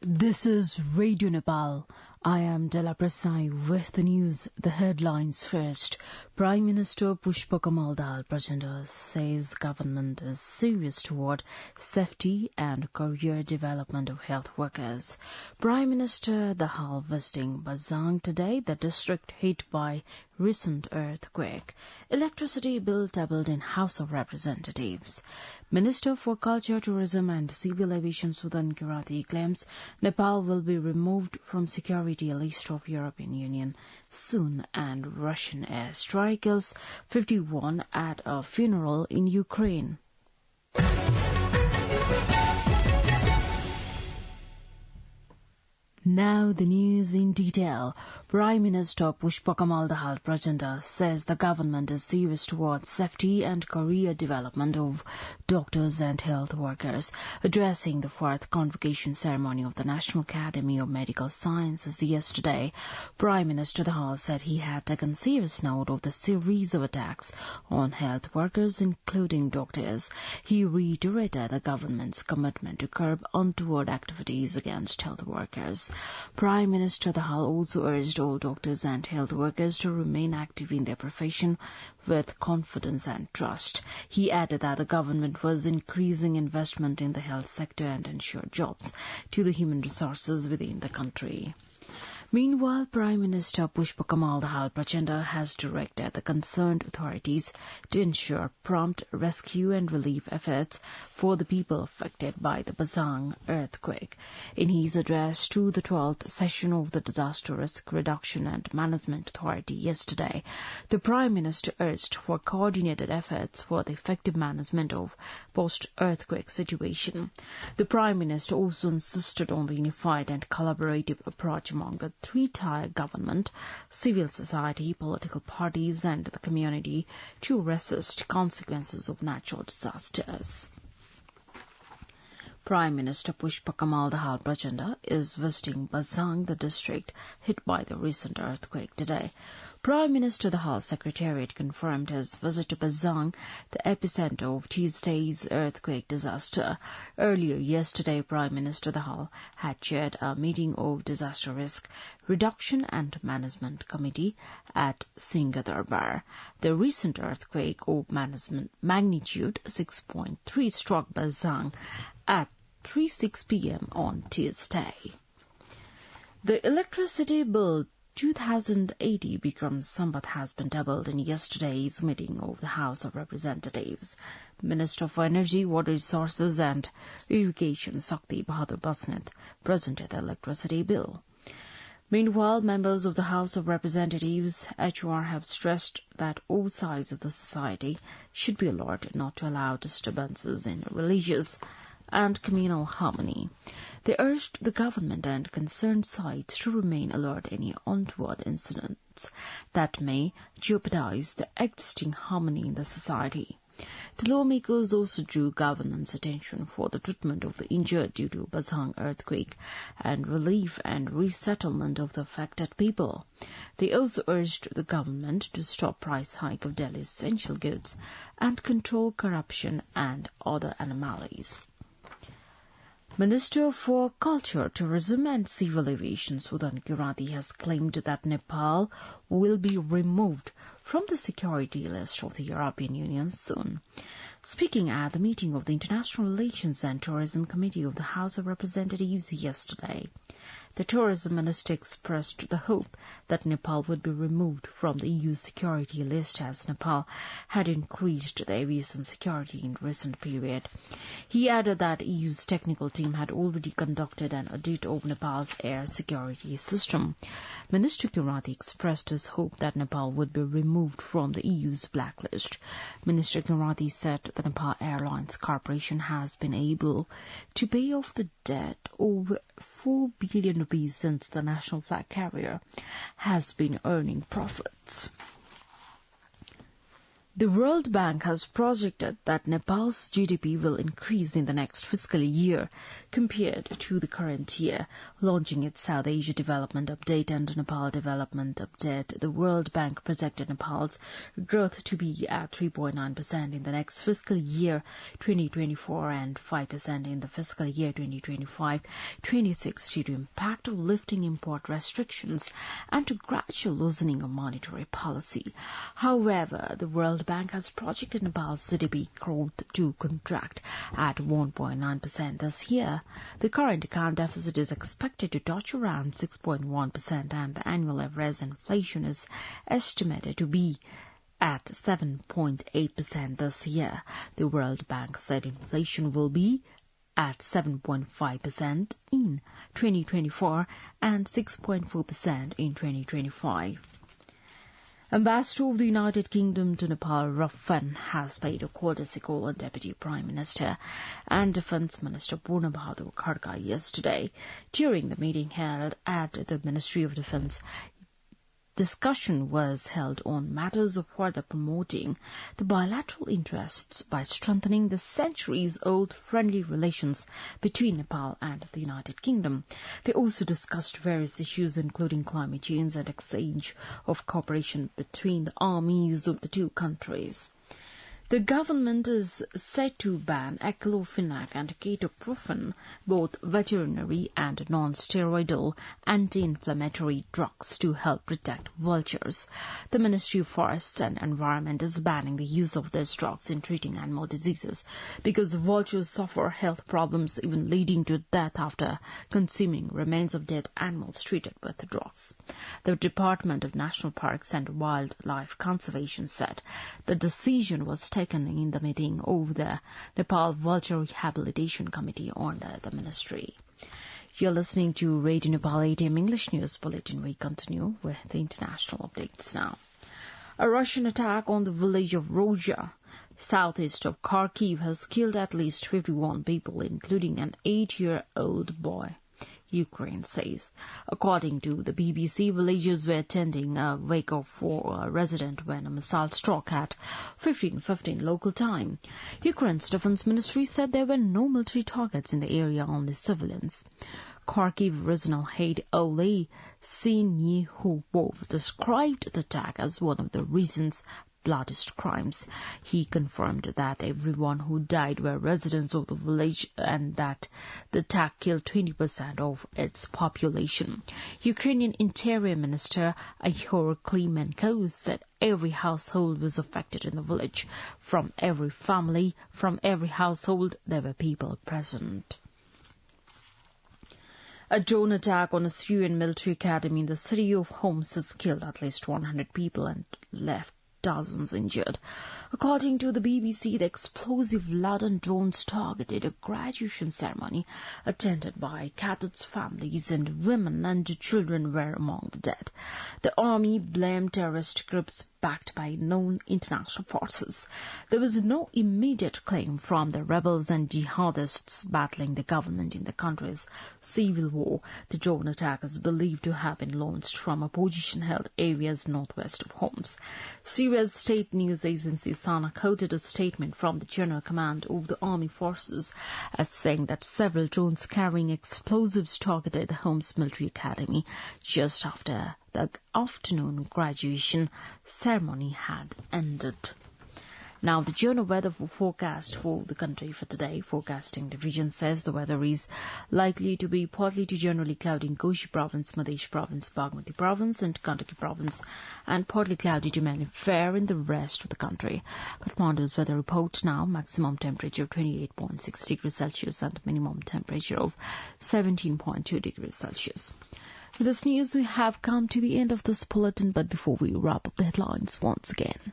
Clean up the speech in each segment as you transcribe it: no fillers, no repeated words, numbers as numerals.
This is Radio Nepal. I am Della Prasai with the news. The headlines first. Prime Minister Pushpa Kamal Dal Prachanda says government is serious toward safety and career development of health workers. Prime Minister Dahal visiting Bazang today, the district hit by recent earthquake. Electricity bill tabled in House of Representatives. Minister for Culture, Tourism and Civil Aviation Sudan Kirati claims Nepal will be removed from security list of European Union soon, and Russian airstrike kills 51 at a funeral in Ukraine. Now the news in detail. Prime Minister Pushpa Kamal Dahal Prachanda says the government is serious towards safety and career development of doctors and health workers. Addressing the fourth convocation ceremony of the National Academy of Medical Sciences yesterday, Prime Minister Dahal said he had taken serious note of the series of attacks on health workers, including doctors. He reiterated the government's commitment to curb untoward activities against health workers. Prime Minister Dahal also urged all doctors and health workers to remain active in their profession with confidence and trust. He added that the government was increasing investment in the health sector and ensure jobs to the human resources within the country. Meanwhile, Prime Minister Pushpa Kamal Dahal Prachanda has directed the concerned authorities to ensure prompt rescue and relief efforts for the people affected by the Bazang earthquake. In his address to the 12th session of the Disaster Risk Reduction and Management Authority yesterday, the Prime Minister urged for coordinated efforts for the effective management of post-earthquake situation. The Prime Minister also insisted on the unified and collaborative approach among the three-tier government, civil society, political parties and the community to resist consequences of natural disasters. Prime Minister Pushpa Kamal Dahal Prachanda is visiting Bazang, the district hit by the recent earthquake today. Prime Minister Dahal's secretariat confirmed his visit to Bazang, the epicenter of Tuesday's earthquake disaster. Earlier yesterday, Prime Minister Dahal had chaired a meeting of Disaster Risk Reduction and Management Committee at Singh Durbar. The recent earthquake of magnitude 6.3 struck Bazang at 3:06 p.m. on Tuesday. The electricity bill 2080 Bikram Sambat has been doubled in yesterday's meeting of the House of Representatives. Minister for Energy, Water Resources and Irrigation Sakti Bahadur Basnet presented the electricity bill. Meanwhile, members of the House of Representatives HR have stressed that all sides of the society should be alert not to allow disturbances in religious and communal harmony. They urged the government and concerned sides to remain alert any untoward incidents that may jeopardize the existing harmony in the society. The lawmakers also drew government's attention for the treatment of the injured due to Bazang earthquake and relief and resettlement of the affected people. They also urged the government to stop price hike of Delhi's essential goods and control corruption and other anomalies. Minister for Culture, Tourism and Civil Aviation Sudan Kirati has claimed that Nepal will be removed from the security list of the European Union soon. Speaking at the meeting of the International Relations and Tourism Committee of the House of Representatives yesterday, the Tourism Minister expressed the hope that Nepal would be removed from the EU security list as Nepal had increased the aviation security in recent period. He added that EU's technical team had already conducted an audit of Nepal's air security system. Minister Kirati expressed his hope that Nepal would be removed from the EU's blacklist. Minister Kirati said the Nepal Airlines Corporation has been able to pay off the debt of 4 billion rupees since the national flag carrier has been earning profits. The World Bank has projected that Nepal's GDP will increase in the next fiscal year compared to the current year. Launching its South Asia Development Update and Nepal Development Update, the World Bank projected Nepal's growth to be at 3.9% in the next fiscal year 2024 and 5% in the fiscal year 2025-26 due to impact of lifting import restrictions and to gradual loosening of monetary policy. However, the World Bank has projected Nepal's GDP growth to contract at 1.9% this year. The current account deficit is expected to touch around 6.1%, and the annual average inflation is estimated to be at 7.8% this year. The World Bank said inflation will be at 7.5% in 2024 and 6.4% in 2025. Ambassador of the United Kingdom to Nepal, Raffan, has paid a courtesy call on Deputy Prime Minister and Defence Minister Purna Bahadur Kharka yesterday. During the meeting held at the Ministry of Defence, discussion was held on matters of further promoting the bilateral interests by strengthening the centuries-old friendly relations between Nepal and the United Kingdom. They also discussed various issues including climate change and exchange of cooperation between the armies of the two countries. The government is set to ban aclofenac and ketoprofen, both veterinary and non-steroidal anti-inflammatory drugs, to help protect vultures. The Ministry of Forests and Environment is banning the use of these drugs in treating animal diseases because vultures suffer health problems, even leading to death after consuming remains of dead animals treated with the drugs. The Department of National Parks and Wildlife Conservation said the decision was taken in the meeting of the Nepal Vulture Rehabilitation Committee under the ministry. You're listening to Radio Nepal 8 AM English News Bulletin. We continue with the international updates now. A Russian attack on the village of Rozha, southeast of Kharkiv, has killed at least 51 people, including an 8-year-old boy, Ukraine says. According to the BBC, villagers were attending a wake-up for a resident when a missile struck at 15:15 local time. Ukraine's defense ministry said there were no military targets in the area, only civilians. Kharkiv regional head Oleh Sinyhubov described the attack as one of the region's bloodiest crimes. He confirmed that everyone who died were residents of the village and that the attack killed 20% of its population. Ukrainian Interior Minister Ihor Klimenko said every household was affected in the village. From every family, from every household, there were people present. A drone attack on a Syrian military academy in the city of Homs has killed at least 100 people and left dozens injured. According to the BBC, the explosive laden drones targeted a graduation ceremony attended by cadets' families, and women and children were among the dead. The army blamed terrorist groups backed by known international forces. There was no immediate claim from the rebels and jihadists battling the government in the country's civil war. The drone attack is believed to have been launched from opposition-held areas northwest of Homs. Syria's state news agency Sana quoted a statement from the General Command of the Army Forces as saying that several drones carrying explosives targeted the Homs Military Academy just after the afternoon graduation ceremony had ended. Now, the Journal Weather Forecast for the country for today. Forecasting Division says the weather is likely to be partly to generally cloudy in Koshi Province, Madhya Province, Bagmati Province and Gandaki Province, and partly cloudy to mainly fair in the rest of the country. Kathmandu's weather report now: maximum temperature of 28.6 degrees Celsius and minimum temperature of 17.2 degrees Celsius. With this news, we have come to the end of this bulletin, but before we wrap up the headlines once again.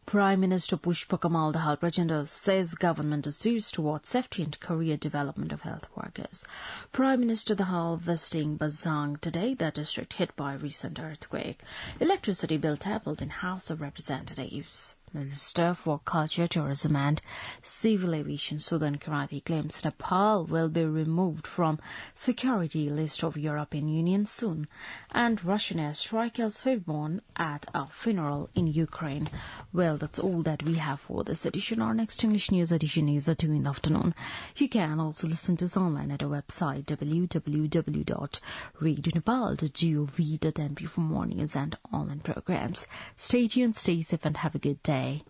Prime Minister Pushpa Kamal Dahal Prachanda says government is serious towards safety and career development of health workers. Prime Minister Dahal visiting Bazang today, the district hit by recent earthquake. Electricity bill tabled in House of Representatives. Minister for Culture, Tourism and Civil Aviation Sudan Karathi claims Nepal will be removed from security list of European Union soon. And Russian airstrike kills firstborn at a funeral in Ukraine. Well, that's all that we have for this edition. Our next English news edition is at 2 in the afternoon. You can also listen to us online at our website www.radionepal.gov.np for morning news and online programs. Stay tuned, stay safe and have a good day.